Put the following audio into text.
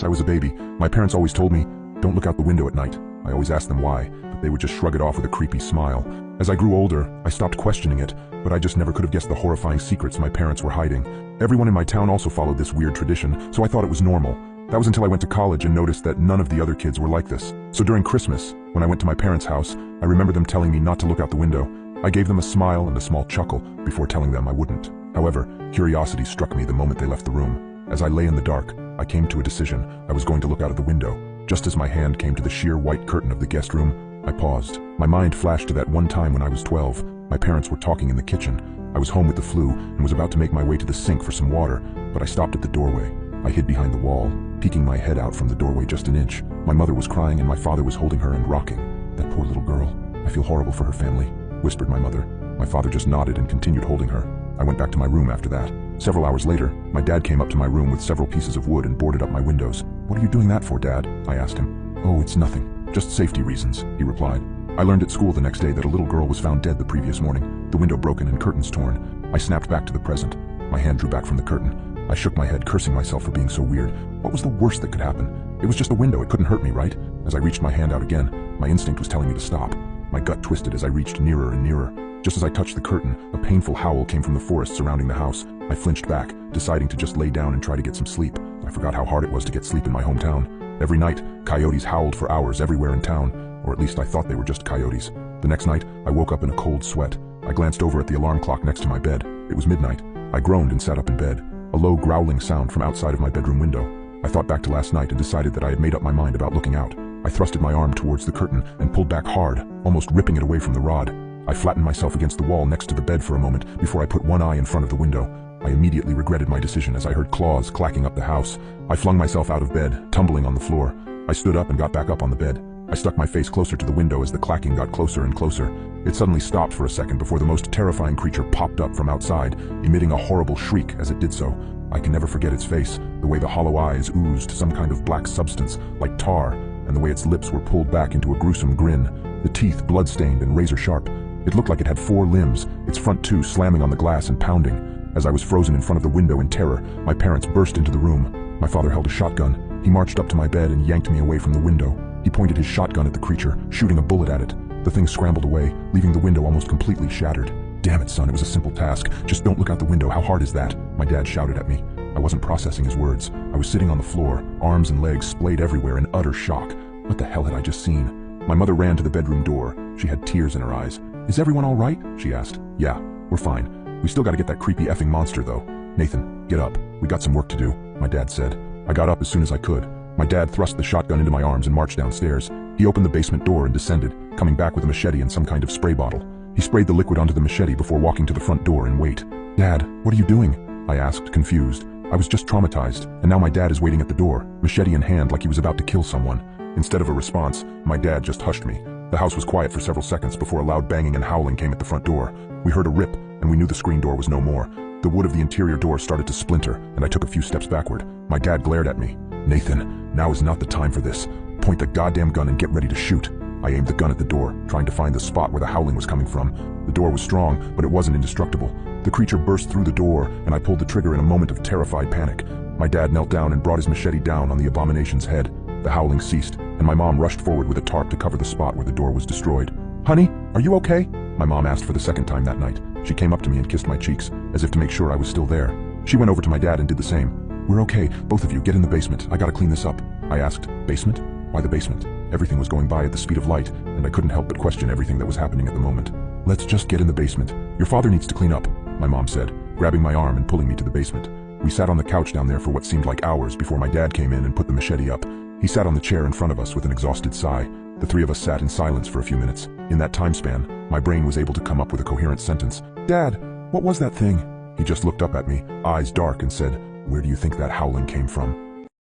I was a baby, my parents always told me, don't look out the window at night. I always asked them why, but they would just shrug it off with a creepy smile. As I grew older, I stopped questioning it, but I just never could have guessed the horrifying secrets my parents were hiding. Everyone in my town also followed this weird tradition, so I thought it was normal. That was until I went to college and noticed that none of the other kids were like this. So during Christmas, when I went to my parents' house, I remember them telling me not to look out the window. I gave them a smile and a small chuckle before telling them I wouldn't. However, curiosity struck me the moment they left the room. As I lay in the dark, I came to a decision. I was going to look out of the window. Just as my hand came to the sheer white curtain of the guest room, I paused. My mind flashed to that one time when I was 12. My parents were talking in the kitchen. I was home with the flu and was about to make my way to the sink for some water, but I stopped at the doorway. I hid behind the wall, peeking my head out from the doorway just an inch. My mother was crying and my father was holding her and rocking. That poor little girl. I feel horrible for her family, whispered my mother. My father just nodded and continued holding her. I went back to my room after that. Several hours later, my dad came up to my room with several pieces of wood and boarded up my windows. What are you doing that for, Dad? I asked him. Oh, it's nothing. Just safety reasons, he replied. I learned at school the next day that a little girl was found dead the previous morning, the window broken and curtains torn. I snapped back to the present. My hand drew back from the curtain. I shook my head, cursing myself for being so weird. What was the worst that could happen? It was just a window, it couldn't hurt me, right? As I reached my hand out again, my instinct was telling me to stop. My gut twisted as I reached nearer and nearer. Just as I touched the curtain, a painful howl came from the forest surrounding the house. I flinched back, deciding to just lay down and try to get some sleep. I forgot how hard it was to get sleep in my hometown. Every night, coyotes howled for hours everywhere in town, or at least I thought they were just coyotes. The next night, I woke up in a cold sweat. I glanced over at the alarm clock next to my bed. It was midnight. I groaned and sat up in bed. A low growling sound from outside of my bedroom window. I thought back to last night and decided that I had made up my mind about looking out. I thrusted my arm towards the curtain and pulled back hard, almost ripping it away from the rod. I flattened myself against the wall next to the bed for a moment before I put one eye in front of the window. I immediately regretted my decision as I heard claws clacking up the house. I flung myself out of bed, tumbling on the floor. I stood up and got back up on the bed. I stuck my face closer to the window as the clacking got closer and closer. It suddenly stopped for a second before the most terrifying creature popped up from outside, emitting a horrible shriek as it did so. I can never forget its face, the way the hollow eyes oozed some kind of black substance, like tar, and the way its lips were pulled back into a gruesome grin, the teeth blood-stained and razor-sharp. It looked like it had 4 limbs, its front 2 slamming on the glass and pounding. As I was frozen in front of the window in terror, my parents burst into the room. My father held a shotgun. He marched up to my bed and yanked me away from the window. He pointed his shotgun at the creature, shooting a bullet at it. The thing scrambled away, leaving the window almost completely shattered. Damn it, son, it was a simple task. Just don't look out the window. How hard is that? My dad shouted at me. I wasn't processing his words. I was sitting on the floor, arms and legs splayed everywhere in utter shock. What the hell had I just seen? My mother ran to the bedroom door. She had tears in her eyes. Is everyone all right? She asked. Yeah, we're fine. We still gotta get that creepy effing monster, though. Nathan, get up. We got some work to do, my dad said. I got up as soon as I could. My dad thrust the shotgun into my arms and marched downstairs. He opened the basement door and descended, coming back with a machete and some kind of spray bottle. He sprayed the liquid onto the machete before walking to the front door and wait. Dad, what are you doing? I asked, confused. I was just traumatized, and now my dad is waiting at the door, machete in hand like he was about to kill someone. Instead of a response, my dad just hushed me. The house was quiet for several seconds before a loud banging and howling came at the front door. We heard a rip, and we knew the screen door was no more. The wood of the interior door started to splinter, and I took a few steps backward. My dad glared at me. Nathan, now is not the time for this. Point the goddamn gun and get ready to shoot. I aimed the gun at the door, trying to find the spot where the howling was coming from. The door was strong, but it wasn't indestructible. The creature burst through the door, and I pulled the trigger in a moment of terrified panic. My dad knelt down and brought his machete down on the abomination's head. The howling ceased, and my mom rushed forward with a tarp to cover the spot where the door was destroyed. Honey, are you okay? My mom asked for the second time that night. She came up to me and kissed my cheeks, as if to make sure I was still there. She went over to my dad and did the same. We're okay, both of you, get in the basement. I gotta clean this up. I asked, basement? Why the basement? Everything was going by at the speed of light, and I couldn't help but question everything that was happening at the moment. Let's just get in the basement. Your father needs to clean up, my mom said, grabbing my arm and pulling me to the basement. We sat on the couch down there for what seemed like hours before my dad came in and put the machete up. He sat on the chair in front of us with an exhausted sigh. The 3 of us sat in silence for a few minutes. In that time span, my brain was able to come up with a coherent sentence. Dad, what was that thing? He just looked up at me, eyes dark, and said, Where do you think that howling came from?